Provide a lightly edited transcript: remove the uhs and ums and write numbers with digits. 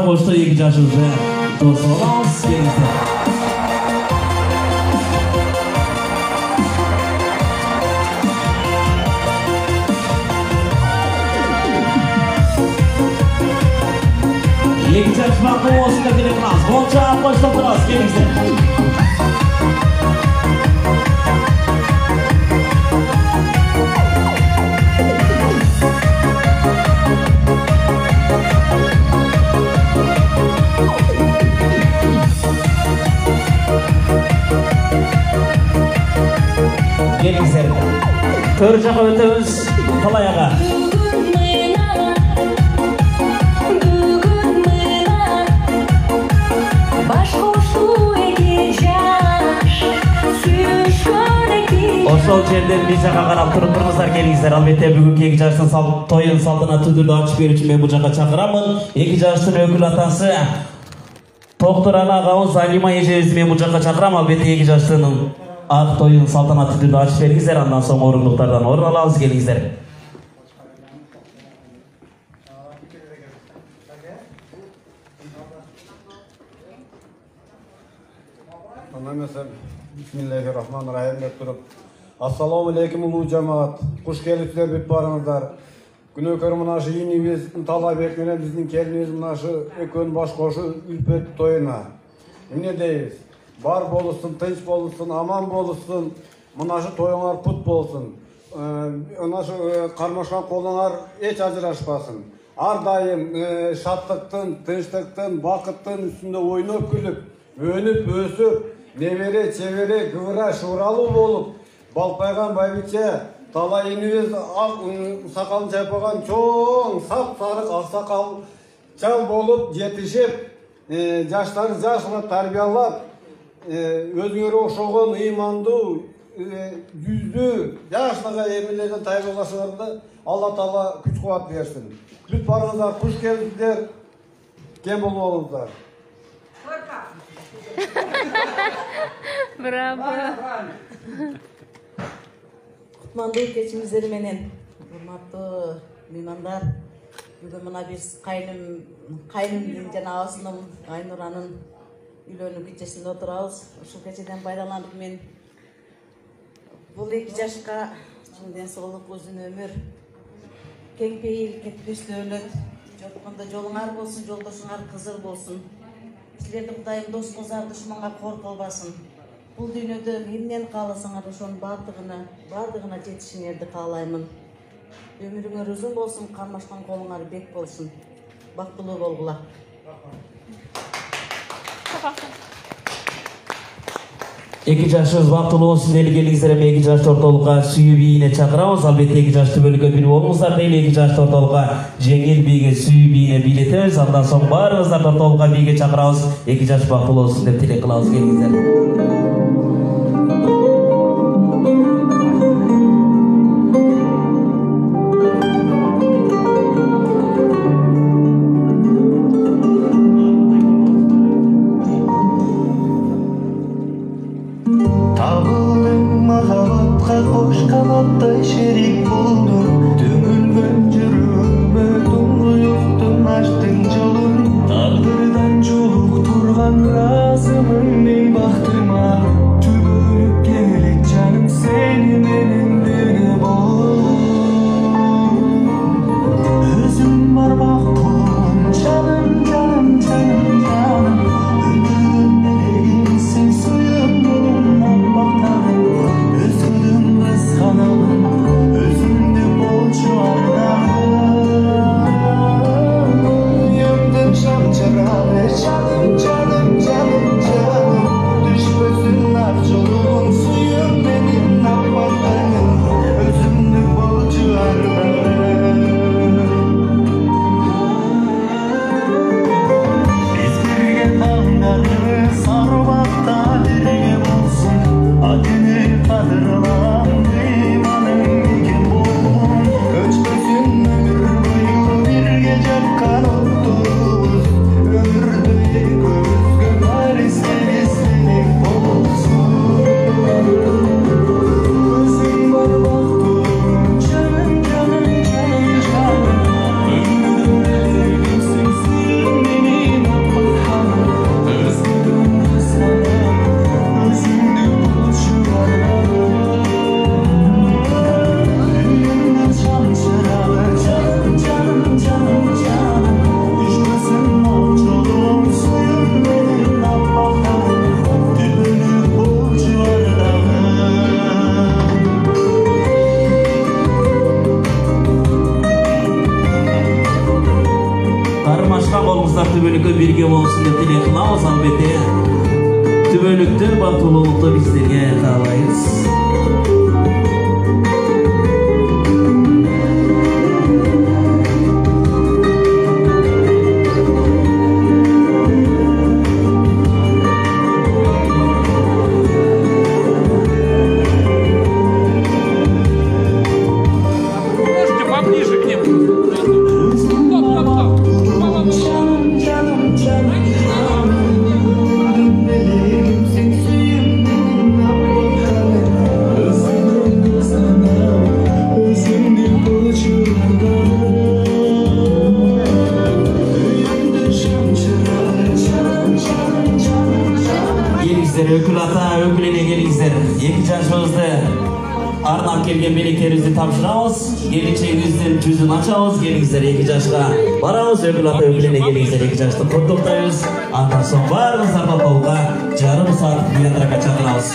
koştu iki yaşımızı. Dostum olmaz gelirse. İki yaş bakı olsun da gerekmez. Bonça koştu biraz gelirse. Gelingizler. Tör jağa ötөбүз Талаяга. Ошол жерден bir жака карап туруп туруңуздар келиңиздер. Албетте бүгүнкү эки жаштын тоюн салтанаттуу түрдө ачып берүү үчүн мен бул жака чакырамын. Эки жаштын өкүл атасы Токторана агабыз Алима эжебизди мен бул жака чакырам. Албетте эки жаштын ак тоюн салтанаттуу түрдө ачып бериңиздер. Андан соң орундуктардан орун алабыз, келиңиздер. Bismillahirrahmanirrahim деп туруп. Ассаламу алейкум улуу жамаат. Куш келипсиздер бүт барыңыздар. Күнөөкөр мынашы ийинибиз Талайбек менен биздин келинибиз мынашы экөөнүн баш кошу үлпөт тоюна. Эмне дейбиз? Бар болушсун, тынч болушсун, аман болушсун. Мынашы тоюңар пут болсун. Мынашы кармашкан колуңар эч ажырашпасын. Ар дайым шаттыктын, тынчтыктын, бакыттын үстүндө ойноп күлүп, өнүп өсүп, небере, чебере, кыбыра, шуралуу болуп, балпайган байбиче, талай инибиз сакалын чайпаган чоң, сап-сарык аксакал чал болуп, жетишип, жаштарды жашына тарбиялап, өзүңөргө окшогон ыймандуу, жүздүү, жашнага эмелерден тайбалашыңарды Алла Таала күч кубат берсин. Бүт барыңыздар, куш келипсиздер, кем болбоңуздар. Bravo. Кутмандуу кечиңиздер менен, урматтуу меймандар, бүгүн мына биз кайнымдын жана абасынын Айнуранын үйлөнүү кечесинде отурабыз. Ушул кечеден пайдаланып мен бул эки жашка чын ден соолук, узун өмүр, кең пейил, кетпес дөөлөт, жоткондо жолуңар болсун, жолдошуңар кызыр болсун. Силерди Кудайым дос-козар, душманга кор кылбасын. Бул дүйнөдө эмнени кааласаңар ошонун бардыгына жетишиңерди каалаймын. Өмүрүңөр узун болсун, кармашкан колуңар бек болсун. Бактылуу болгула. Эки жашыбыз бактылуу болсун дейли, келиңиздер. Эки жашты ортолукка сүйүү бийине чакырабыз. Албетте эки жашты бөлүккө бир болуңуздар дейли. Эки жашты ортолукка жеңил бийге сүйүү бийине бийлетебиз. Андан соң баарыңыздарды ортолукка бийге чакырабыз. Эки жаш бактылуу болсун деп тилек кылабыз, келиңиздер. Тағдырдан жолук турган разымын мен бактыма. Балдарыбыздар түбөлүккө бирге болсун деп тилек кылабыз. Албетте түбөлүктөр батулуулукту биздерге каалайбыз. Ökül ata, ökülüne gelingizler. Eki çarşımızda arnap kelgen meleklerimizi tapşıramız. Geleceğimizden cüzün açamız. Gelingizler eki çarşıga baramız. Ökül ata, ökülüne gelingizler eki çarşıda kurduktayız. Andan son varımızlar bakalga. Jarım saat bir yandıra kaçanlarımız.